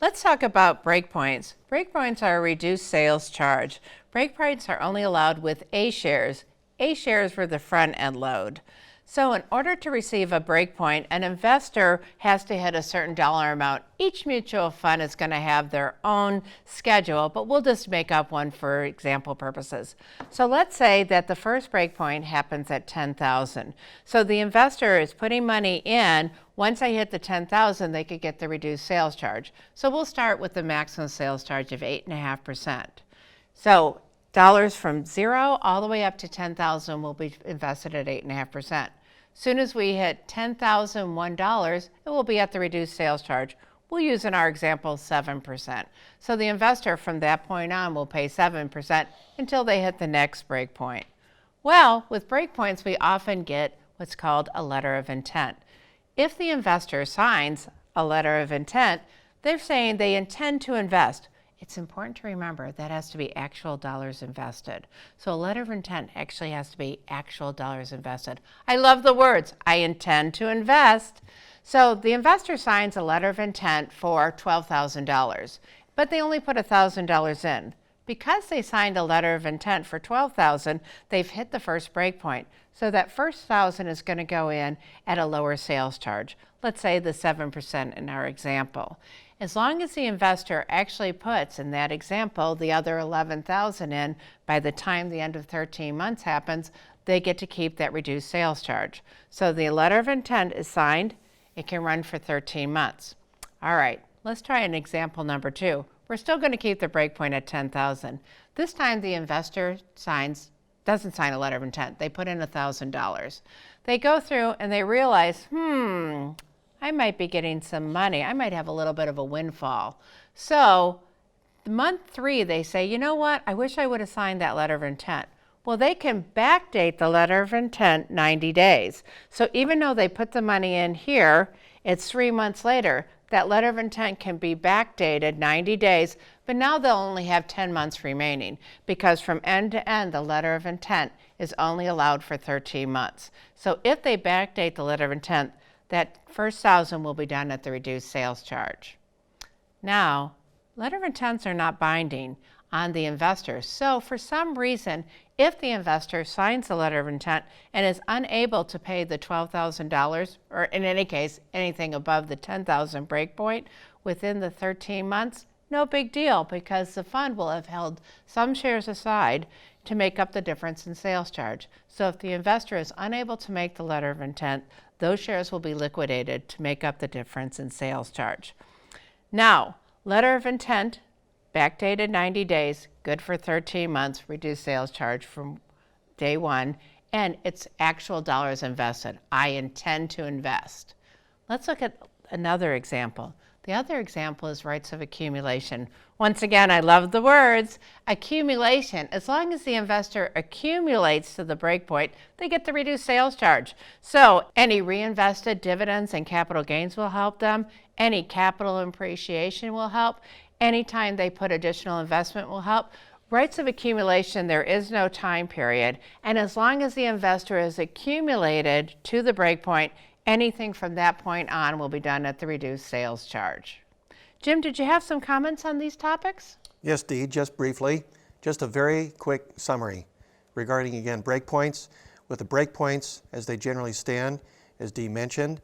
Let's talk about breakpoints. Breakpoints are a reduced sales charge. Breakpoints are only allowed with A shares. A shares for the front end load. So in order to receive a breakpoint, an investor has to hit a certain dollar amount. Each mutual fund is going to have their own schedule, but we'll just make up one for example purposes. So let's say that the first breakpoint happens at 10,000. So the investor is putting money in. Once they hit the 10,000, they could get the reduced sales charge. So we'll start with the maximum sales charge of 8.5%. So dollars from 0 all the way up to 10,000 will be invested at 8.5%. Soon as we hit $10,001, it will be at the reduced sales charge. We'll use in our example 7%. So the investor from that point on will pay 7% until they hit the next breakpoint. Well, with breakpoints, we often get what's called a letter of intent. If the investor signs a letter of intent, they're saying they intend to invest. It's important to remember that has to be actual dollars invested. So a letter of intent actually has to be actual dollars invested. I love the words, I intend to invest. So the investor signs a letter of intent for $12,000, but they only put $1,000 in. Because they signed a letter of intent for $12,000, they've hit the first breakpoint. So that first $1,000 is going to go in at a lower sales charge. Let's say the 7% in our example. As long as the investor actually puts, in that example, the other $11,000 in, by the time the end of 13 months happens, they get to keep that reduced sales charge. So the letter of intent is signed. It can run for 13 months. All right, let's try an example number 2. We're still going to keep the breakpoint at 10,000. This time the investor doesn't sign a letter of intent. They put in $1,000. They go through and they realize, I might be getting some money. I might have a little bit of a windfall. So month 3, they say, you know what? I wish I would have signed that letter of intent. Well, they can backdate the letter of intent 90 days. So even though they put the money in here, it's 3 months later. That letter of intent can be backdated 90 days, but now they'll only have 10 months remaining because from end to end, the letter of intent is only allowed for 13 months. So if they backdate the letter of intent, that first 1,000 will be done at the reduced sales charge. Now, letter of intents are not binding on the investor. So for some reason, if the investor signs the letter of intent and is unable to pay the $12,000, or in any case, anything above the $10,000 breakpoint within the 13 months, no big deal because the fund will have held some shares aside to make up the difference in sales charge. So if the investor is unable to make the letter of intent, those shares will be liquidated to make up the difference in sales charge. Now, letter of intent, backdated 90 days, good for 13 months, reduced sales charge from day 1, and it's actual dollars invested. I intend to invest. Let's look at another example. The other example is rights of accumulation. Once again, I love the words. Accumulation. As long as the investor accumulates to the breakpoint, they get the reduced sales charge. So any reinvested dividends and capital gains will help them. Any capital appreciation will help. Anytime they put additional investment will help. Rights of accumulation, there is no time period. And as long as the investor is accumulated to the breakpoint, anything from that point on will be done at the reduced sales charge. Jim, did you have some comments on these topics? Yes, Dee, just briefly. Just a very quick summary regarding, again, breakpoints. With the breakpoints, as they generally stand, as Dee mentioned,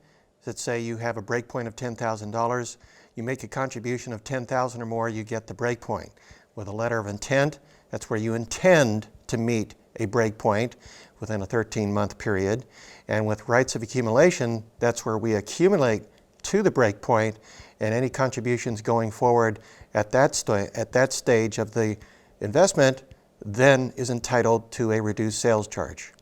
let's say you have a breakpoint of $10,000. You make a contribution of $10,000 or more, you get the breakpoint. With a letter of intent, that's where you intend to meet a breakpoint within a 13-month period. And with rights of accumulation, that's where we accumulate to the breakpoint, and any contributions going forward at that stage of the investment then is entitled to a reduced sales charge.